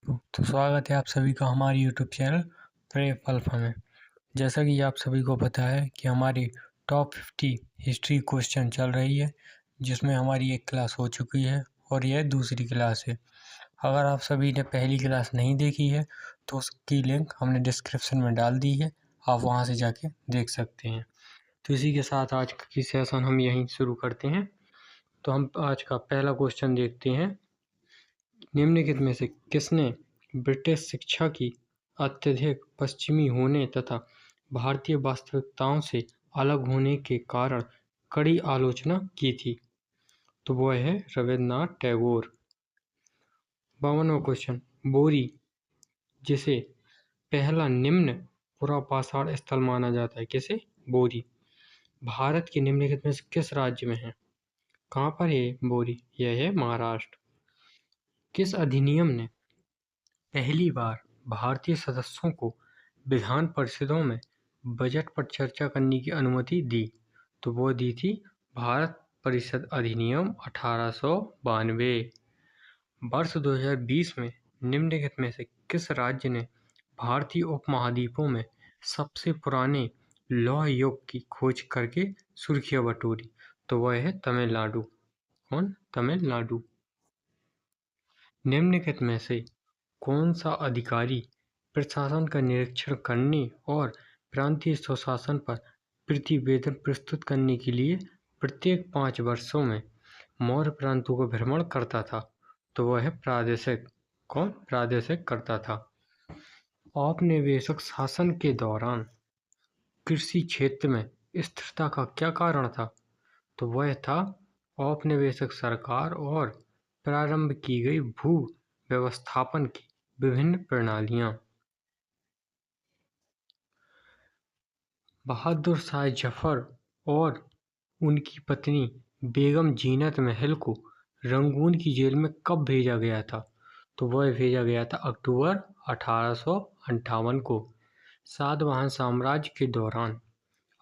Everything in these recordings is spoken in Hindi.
तो स्वागत है आप सभी का हमारे यूट्यूब चैनल प्रेप अल्फा में। जैसा कि आप सभी को पता है कि हमारी टॉप 50 हिस्ट्री क्वेश्चन चल रही है, जिसमें हमारी एक क्लास हो चुकी है और यह दूसरी क्लास है। अगर आप सभी ने पहली क्लास नहीं देखी है तो उसकी लिंक हमने डिस्क्रिप्शन में डाल दी है, आप वहां से जाके देख सकते हैं। तो इसी के साथ आज की सेशन हम यहीं शुरू करते हैं। तो हम आज का पहला क्वेश्चन देखते हैं। निम्नलिखित में से किसने ब्रिटिश शिक्षा की अत्यधिक पश्चिमी होने तथा भारतीय वास्तविकताओं से अलग होने के कारण कड़ी आलोचना की थी? तो वह है रविन्द्रनाथ टैगोर। 52वां क्वेश्चन। बोरी, जिसे पहला निम्न पुरापाषाण स्थल माना जाता है, किसे? बोरी भारत के निम्नलिखित में से किस राज्य में है? कहाँ पर है बोरी? यह है महाराष्ट्र। किस अधिनियम ने पहली बार भारतीय सदस्यों को विधान परिषदों में बजट पर चर्चा करने की अनुमति दी? तो वो दी थी भारत परिषद अधिनियम 1892। वर्ष 2020 में निम्नलिखित में से किस राज्य ने भारतीय उपमहाद्वीपों में सबसे पुराने लौह युग की खोज करके सुर्खियां बटोरी? तो वह है तमिलनाडु। कौन? तमिलनाडु। निम्नलिखित में से कौन सा अधिकारी प्रशासन का निरीक्षण करने और प्रांतीय स्वशासन पर प्रतिवेदन प्रस्तुत करने के लिए प्रत्येक 5 वर्षों में मौर्य प्रांतों का भ्रमण करता था? तो वह है प्रादेशिक। कौन? प्रादेशिक करता था। औपनिवेशिक शासन के दौरान कृषि क्षेत्र में स्थिरता का क्या कारण था? तो वह था औपनिवेशिक सरकार और प्रारंभ की गई भू व्यवस्थापन की विभिन्न प्रणालियां। बहादुर शाह जफर और उनकी पत्नी बेगम जीनत महल को रंगून की जेल में कब भेजा गया था? तो वह भेजा गया था अक्टूबर 1858 को। सातवाहन साम्राज्य के दौरान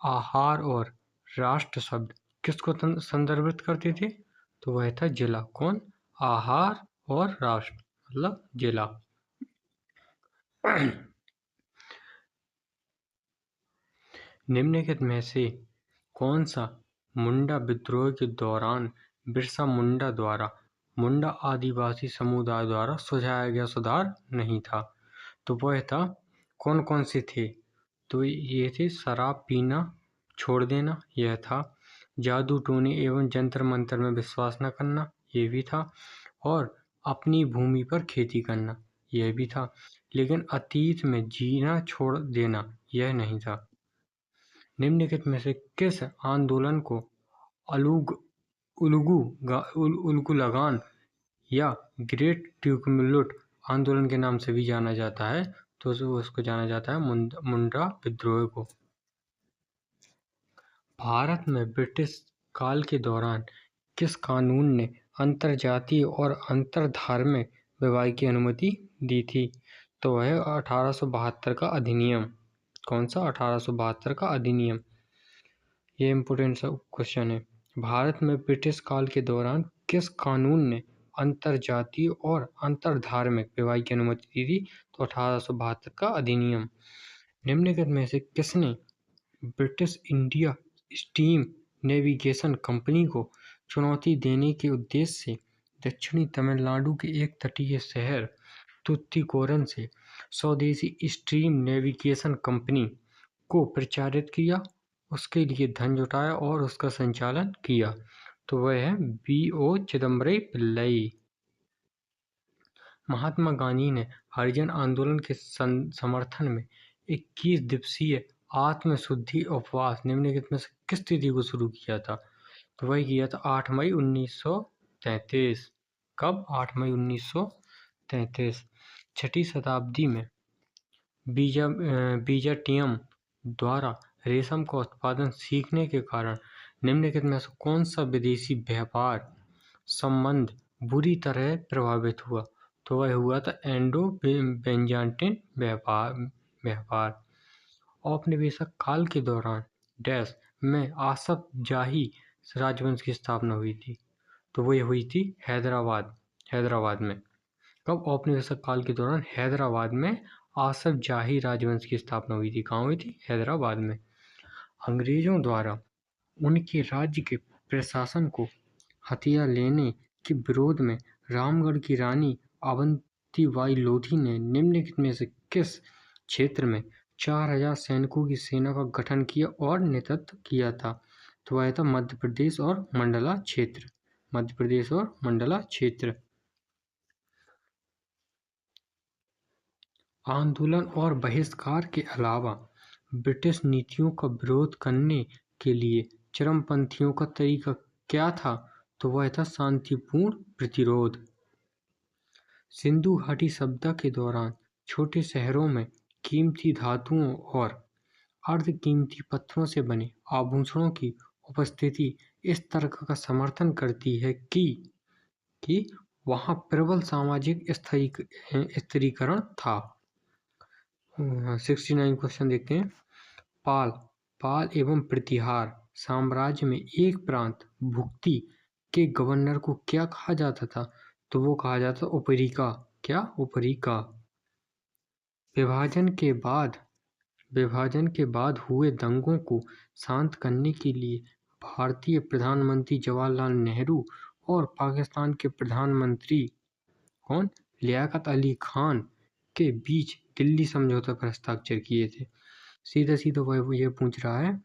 आहार और राष्ट्र शब्द किसको संदर्भित करते थे? तो वह था जिला। कौन? आहार और राष्ट्र मतलब जिला। निम्नलिखित में से कौन सा मुंडा विद्रोह के दौरान बिरसा मुंडा द्वारा मुंडा आदिवासी समुदाय द्वारा सुझाया गया सुधार नहीं था? तो वह था, कौन कौन से थे? तो ये थे शराब पीना छोड़ देना, यह था जादू टोने एवं जंतर मंतर में विश्वास न करना, यह भी था, और अपनी भूमि पर खेती करना, यह भी था, लेकिन अतीत में जीना छोड़ देना यह नहीं था। निम्नलिखित में से किस आंदोलन को उलगू लगान या ग्रेट ट्यूकमिलुट आंदोलन के नाम से भी जाना जाता है? तो उसको जाना जाता है मुंडा विद्रोह को। भारत में ब्रिटिश काल के दौरान किस कानून ने अंतरजातीय और अंतरधार्मिक विवाह की अनुमति दी थी? तो वह 1872 का अधिनियम। कौन सा? 1872 का अधिनियम। ये इम्पोर्टेंट सा क्वेश्चन है। भारत में ब्रिटिश काल के दौरान किस कानून ने अंतरजातीय और अंतरधार्मिक विवाह की अनुमति दी थी? तो 1872 का अधिनियम। निम्नलिखित में से किसने British India steam navigation company को चुनौती देने के उद्देश्य से दक्षिणी तमिलनाडु के एक तटीय शहर तुत्तिकोरन से स्वदेशी स्टीम नेविगेशन कंपनी को प्रचारित किया, उसके लिए धन जुटाया और उसका संचालन किया? तो वह है B.O. चिदम्बरम पिल्लई। महात्मा गांधी ने हरिजन आंदोलन के समर्थन में 21 दिवसीय आत्मशुद्धि उपवास निम्नलिखित में से किस तिथि को शुरू किया था? तो वही किया था 8 मई 1933। कब? 8 मई 1933। छठी शताब्दी में बीजाटियम द्वारा रेशम का उत्पादन सीखने के कारण निम्नलिखित में से कौन सा विदेशी व्यापार संबंध बुरी तरह प्रभावित हुआ? तो वह हुआ था एंडो बेंजान्टिन व्यापार। औपनिवेशिक काल के दौरान डैश में आसफ जाही राजवंश की स्थापना हुई थी? तो वह हुई थी हैदराबाद में। कब औपनिवेशिक काल के दौरान हैदराबाद में आसफ जाही राजवंश की स्थापना हुई थी। कहाँ हुई थी? हैदराबाद में। अंग्रेजों द्वारा उनके राज्य के प्रशासन को हथिया लेने के विरोध में रामगढ़ की रानी अवंतीबाई लोधी ने निम्नलिखित में से किस क्षेत्र में 4000 सैनिकों की सेना का गठन किया और नेतृत्व किया था? तो वह था मध्य प्रदेश और मंडला क्षेत्र। मध्य प्रदेश और मंडला क्षेत्र। आंदोलन और बहिष्कार के अलावा ब्रिटिश नीतियों का विरोध करने के लिए चरमपंथियों का तरीका क्या था? तो वह था शांतिपूर्ण प्रतिरोध। सिंधु घाटी सभ्यता के दौरान छोटे शहरों में कीमती धातुओं और अर्धकीमती पत्थरों से बने आभूषणों की उपस्थिति इस तर्क का समर्थन करती है कि वहां प्रबल सामाजिक स्थिरीकरण था। 69 क्वेश्चन देखते हैं। पाल एवं प्रतिहार साम्राज्य में एक प्रांत भुक्ति के गवर्नर को क्या कहा जाता था? तो वो कहा जाता उपरिका। क्या? उपरिका। विभाजन के बाद हुए दंगों को शांत करने के लिए भारतीय प्रधानमंत्री जवाहरलाल नेहरू और पाकिस्तान के प्रधानमंत्री कौन? लियाकत अली खान के बीच दिल्ली समझौते पर हस्ताक्षर किए थे। सीधा वह ये पूछ रहा है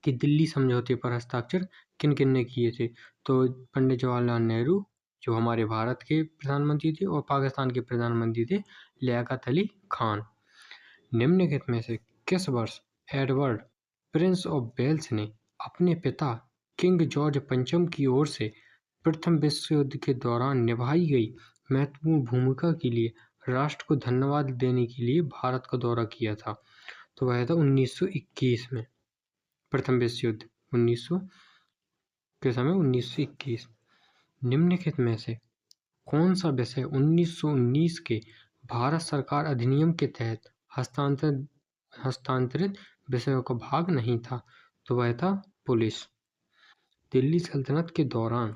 कि दिल्ली समझौते पर हस्ताक्षर किन किन ने किए थे? तो पंडित जवाहरलाल नेहरू जो हमारे भारत के प्रधानमंत्री थे और पाकिस्तान के प्रधानमंत्री थे लियाकत अली खान। निम्नलिखित में से किस वर्ष एडवर्ड प्रिंस ऑफ वेल्स ने अपने पिता किंग जॉर्ज पंचम की ओर से प्रथम विश्व युद्ध के दौरान निभाई गई महत्वपूर्ण भूमिका के लिए राष्ट्र को धन्यवाद देने के लिए भारत का दौरा किया था? तो वह था 1921 में। प्रथम विश्व युद्ध 1900 के समय 1921। निम्नलिखित में से कौन सा विषय 1919 के भारत सरकार अधिनियम के तहत हस्तांतरित विषयों का भाग नहीं था? तो वह था पुलिस। दिल्ली सल्तनत के दौरान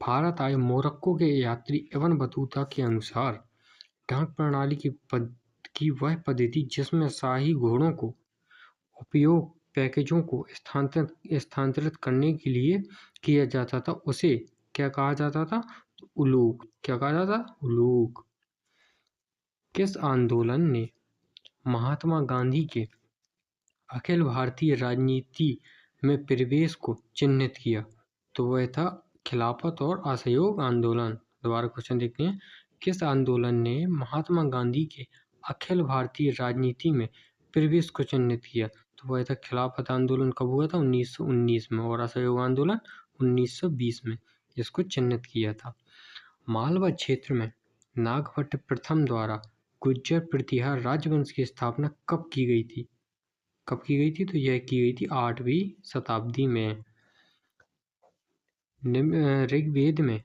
भारत आए मोरक्को के यात्री इब्न बतूता के अनुसार डाक प्रणाली की वह पद्धति जिसमें शाही घोड़ों को उपयोग पैकेजों को स्थानांतरित करने के लिए किया जाता था उसे क्या कहा जाता था? उलूक। क्या कहा जाता? उलूक। किस आंदोलन ने महात्मा गांधी के अखिल भारतीय राजनीति में प्रवेश को चिन्हित किया? तो वह था खिलाफत और असहयोग आंदोलन। दोबारा क्वेश्चन देखते हैं। किस आंदोलन ने महात्मा गांधी के अखिल भारतीय राजनीति में प्रवेश को चिन्हित किया? तो वह था खिलाफत आंदोलन। कब हुआ था? 1919 में। और असहयोग आंदोलन 1920 में इसको चिन्हित किया था। मालवा क्षेत्र में नागभट्ट प्रथम द्वारा गुर्जर प्रतिहार राजवंश की स्थापना कब की गई थी? कब की गई थी? तो यह की गई थी 8वीं शताब्दी में। ऋग्वेद में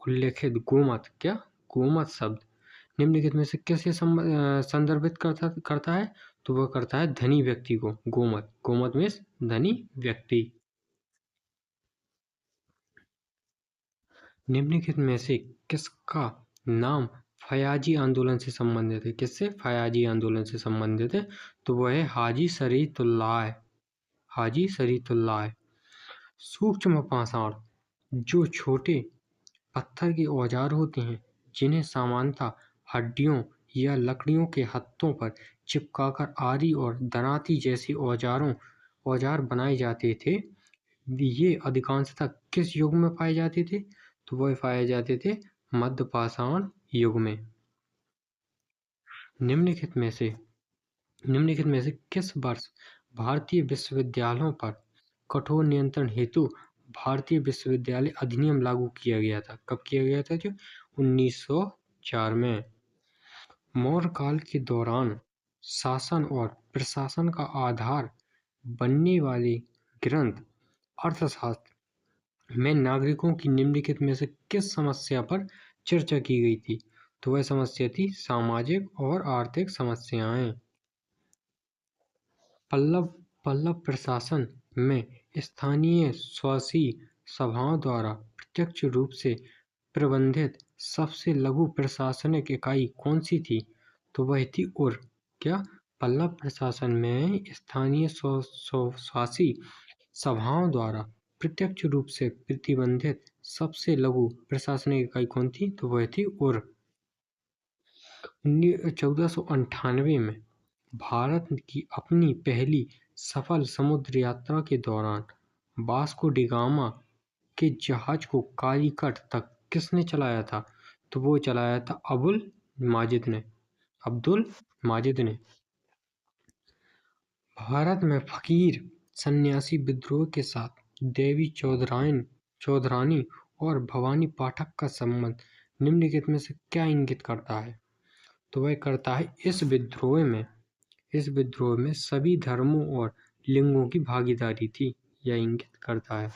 उल्लेखित गोमत क्या? गोमत शब्द निम्नलिखित में से किसे संदर्भित करता है? तो वह करता है धनी व्यक्ति को। गोमत में धनी व्यक्ति। निम्नलिखित में से किसका नाम फयाजी आंदोलन से संबंधित है? किससे? फयाजी आंदोलन से संबंधित है। तो वह है हाजी शरीयतुल्लाह। हाजी शरीयतुल्लाह। सूक्ष्म पाषाण जो छोटे पत्थर के औजार होते हैं जिन्हें सामान्यतः हड्डियों या लकड़ियों के हत्थों पर चिपकाकर आरी और दरांती जैसे औजार बनाए जाते थे, ये अधिकांशतः किस युग में पाए जाते थे? तो वह पाए जाते थे मध्य पाषाण युग में। निम्नलिखित में से किस वर्ष भारतीय विश्वविद्यालयों पर कठोर नियंत्रण हेतु भारतीय विश्वविद्यालय अधिनियम लागू किया गया था? कब किया गया था? जो 1904 में। मौर्य काल के दौरान शासन और प्रशासन का आधार बनने वाले ग्रंथ अर्थशास्त्र में नागरिकों की निम्नलिखित में से किस समस्या पर चर्चा की गई थी? तो वह समस्या थी सामाजिक और आर्थिक समस्याएं। पल्लव प्रशासन में स्थानीय स्वशासी सभाओं द्वारा प्रत्यक्ष रूप से प्रबंधित सबसे लघु प्रशासनिक इकाई कौन सी थी? तो वह थी उर। क्या? पल्लव प्रशासन में स्थानीय स्वशासी सभाओं द्वारा प्रत्यक्ष रूप से प्रतिबंधित सबसे लघु प्रशासनिक इकाई कौन थी? तो वह थी उर। 1498 में भारत की अपनी पहली सफल समुद्र यात्रा के दौरान वास्को डी गामा के जहाज को कालीकट तक किसने चलाया था? तो वो चलाया था अब्दुल माजिद ने। भारत में फकीर सन्यासी विद्रोह के साथ देवी चौधरानी और भवानी पाठक का संबंध निम्नलिखित में से क्या इंगित करता है? तो वह करता है इस विद्रोह में सभी धर्मों और लिंगों की भागीदारी थी, यह इंगित करता है।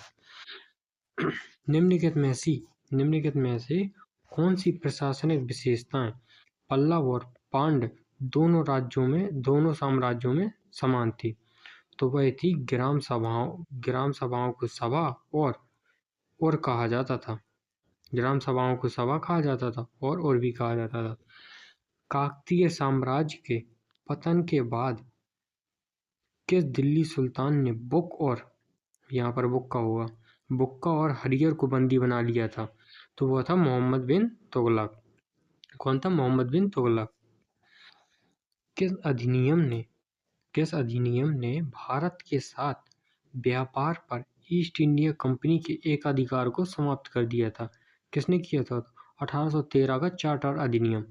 निम्नलिखित में से कौन सी प्रशासनिक विशेषताएं पल्लव और पांड्य दोनों साम्राज्यों में समान थी? तो वह थी ग्राम सभाओं को सभा और कहा जाता था। ग्राम सभाओं को सभा कहा जाता था और भी कहा जाता था। काकतीय साम्राज्य के पतन के बाद किस दिल्ली सुल्तान ने बुक्का और हरियर को बंदी बना लिया था? तो वह था मोहम्मद बिन तुगलक। कौन था? मोहम्मद बिन तुगलक। किस अधिनियम ने भारत के साथ व्यापार पर ईस्ट इंडिया कंपनी के एक अधिकार को समाप्त कर दिया था? किसने किया था? 1813 का चार्टर अधिनियम।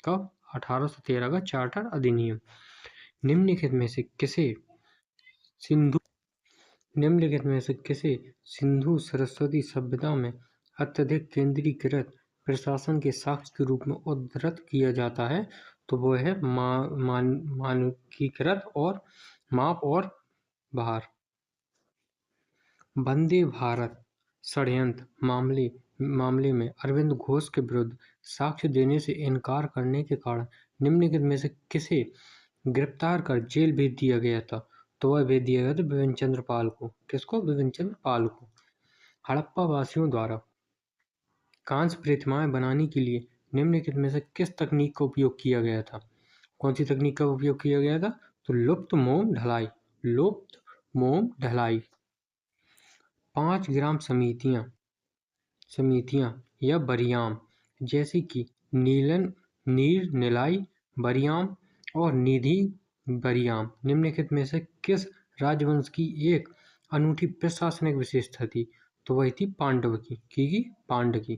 कब? 1813 का चार्टर अधिनियम। निम्नलिखित में से किसे सिंधु सरस्वती सभ्यता में अत्यधिक केंद्रीकृत प्रशासन के साक्ष्य के रूप में उद्धृत किया जाता है? तो वो है मानकीकृत और माप और भार। वंदे भारत षड्यंत्र मामले में अरविंद घोष के विरुद्ध साक्ष्य देने से इनकार करने के कारण निम्नलिखित में से किसे गिरफ्तार कर जेल भेज दिया गया था? तो वह भेज दिया गया था बिपिन चंद्र पाल को। किसको? बिपिन चंद्र पाल को। हड़प्पा वासियों द्वारा कांस्य प्रतिमाएं बनाने के लिए निम्नलिखित में से किस तकनीक का उपयोग किया गया था? कौन सी तकनीक का उपयोग किया गया था? तो लुप्त मोम ढलाई। 5 ग्राम समितियां या बरियाम जैसे कि नीर निलाई बरियाम और निधि बरियाम निम्नलिखित में से किस राजवंश की एक अनूठी प्रशासनिक विशेषता थी? तो वही थी पांडव की।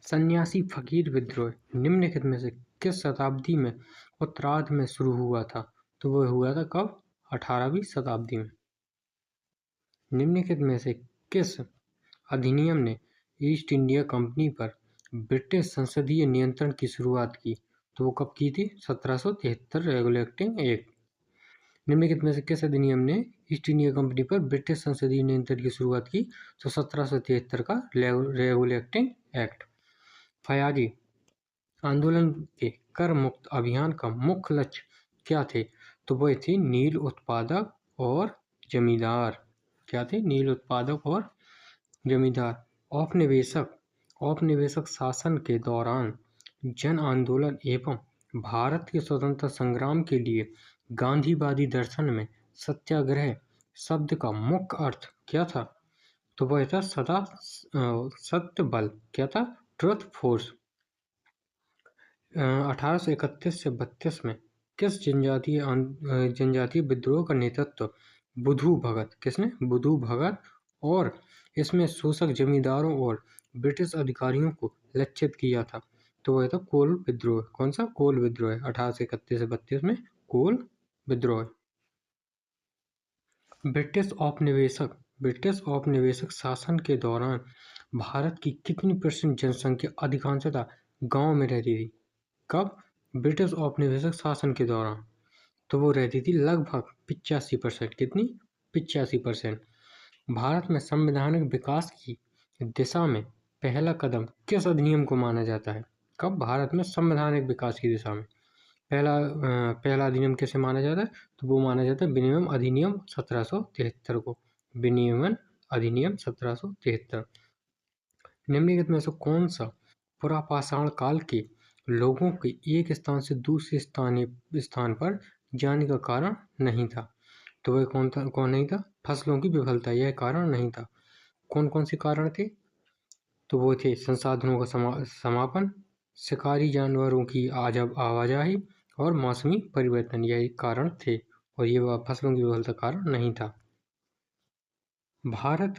सन्यासी फकीर विद्रोह निम्नलिखित में से किस शताब्दी में उत्तरार्ध में शुरू हुआ था? तो वह हुआ था कब? 18वीं शताब्दी में। निम्नलिखित में से किस अधिनियम ने ईस्ट इंडिया कंपनी पर ब्रिटिश संसदीय नियंत्रण की शुरुआत की? तो वो कब की थी? 1773 रेगुलेटिंग एक्ट। निम्नलिखित में से किस अधिनियम ने ईस्ट इंडिया कंपनी पर ब्रिटिश संसदीय नियंत्रण की शुरुआत की? तो 1773 का रेगुलेटिंग एक्ट। फयाजी आंदोलन के कर मुक्त अभियान का मुख्य लक्ष्य क्या थे? तो वह थे नील उत्पादक और जमींदार। क्या थे? नील उत्पादक और जमींदार। औपनिवेशिक शासन के दौरान जन आंदोलन एवं भारत के स्वतंत्रता संग्राम के लिए गांधीवादी दर्शन में सत्याग्रह शब्द का मुख्य अर्थ क्या था? तो वह था सत्य बल। क्या था? Truth force. 1831 से 32 में किस जनजातीय विद्रोह का नेतृत्व बुधू भगत? किसने? बुधू भगत। और इसमें शोषक जमींदारों और ब्रिटिश अधिकारियों को लक्षित किया था? तो वह था कोल विद्रोह। कौन सा? कोल विद्रोह। 1831 से 32 में कोल विद्रोह। ब्रिटिश औपनिवेशिक शासन के दौरान भारत की कितनी % जनसंख्या अधिकांशतः गांव में रहती थी? कब? ब्रिटिश औपनिवेशिक शासन के दौरान। तो वो रहती थी लगभग 85%। कितनी? 85%। भारत में संवैधानिक विकास की दिशा में पहला कदम किस अधिनियम को माना जाता है? कब? भारत में संवैधानिक विकास की दिशा में पहला अधिनियम किसे माना जाता है? तो वो माना जाता है विनिमय अधिनियम 1773 को। विनियमन अधिनियम 1773। निम्नलिखित में से कौन सा पुरापाषाण काल के लोगों के एक स्थान से दूसरे स्थान पर जाने का कारण नहीं था? तो वह कौन नहीं था? फसलों की विफलता, यह कारण नहीं था। कौन कौन से कारण थे? तो वो थे संसाधनों का समापन, शिकारी जानवरों की आवाजाही और मौसमी परिवर्तन, यह कारण थे। और ये फसलों की विफलता कारण नहीं था। भारत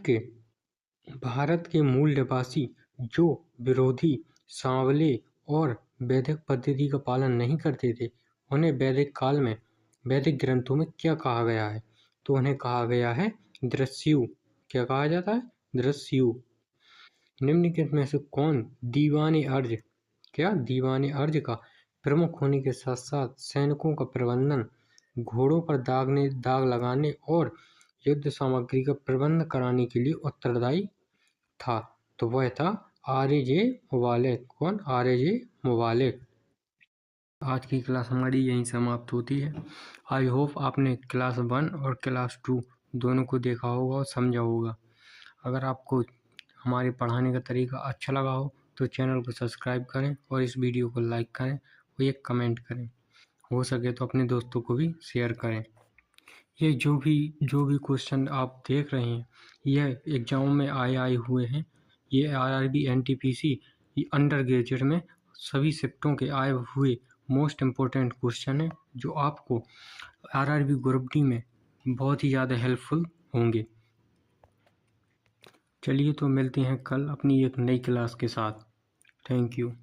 के मूल निवासी जो विरोधी, सांवले और वैदिक पद्धति का पालन नहीं करते थे, उन्हें वैदिक ग्रंथों में क्या कहा गया है? तो उन्हें कहा गया है दृश्यु। क्या कहा जाता है? दृश्यु। निम्नलिखित में से कौन दीवाने अर्ज का प्रमुख होने के साथ साथ सैनिकों का प्रबंधन, घोड़ों पर दाग लगाने और युद्ध सामग्री का प्रबंध कराने के लिए उत्तरदायी था? तो वह था आरजे मोवालेक। कौन? आरजे मोवालेक। आज की क्लास हमारी यहीं समाप्त होती है। आई होप आपने क्लास 1 और क्लास 2 दोनों को देखा होगा और समझा होगा। अगर आपको हमारे पढ़ाने का तरीका अच्छा लगा हो तो चैनल को सब्सक्राइब करें और इस वीडियो को लाइक करें और एक कमेंट करें। हो सके तो अपने दोस्तों को भी शेयर करें। ये जो भी क्वेश्चन आप देख रहे हैं, यह एग्जाम में आए हुए हैं। ये आरआरबी एनटीपीसी अंडर ग्रेजुएट में सभी शिफ्टों के आए हुए मोस्ट इम्पोर्टेंट क्वेश्चन है, जो आपको आरआरबी ग्रुप डी में बहुत ही ज़्यादा हेल्पफुल होंगे। चलिए तो मिलते हैं कल अपनी एक नई क्लास के साथ। Thank you.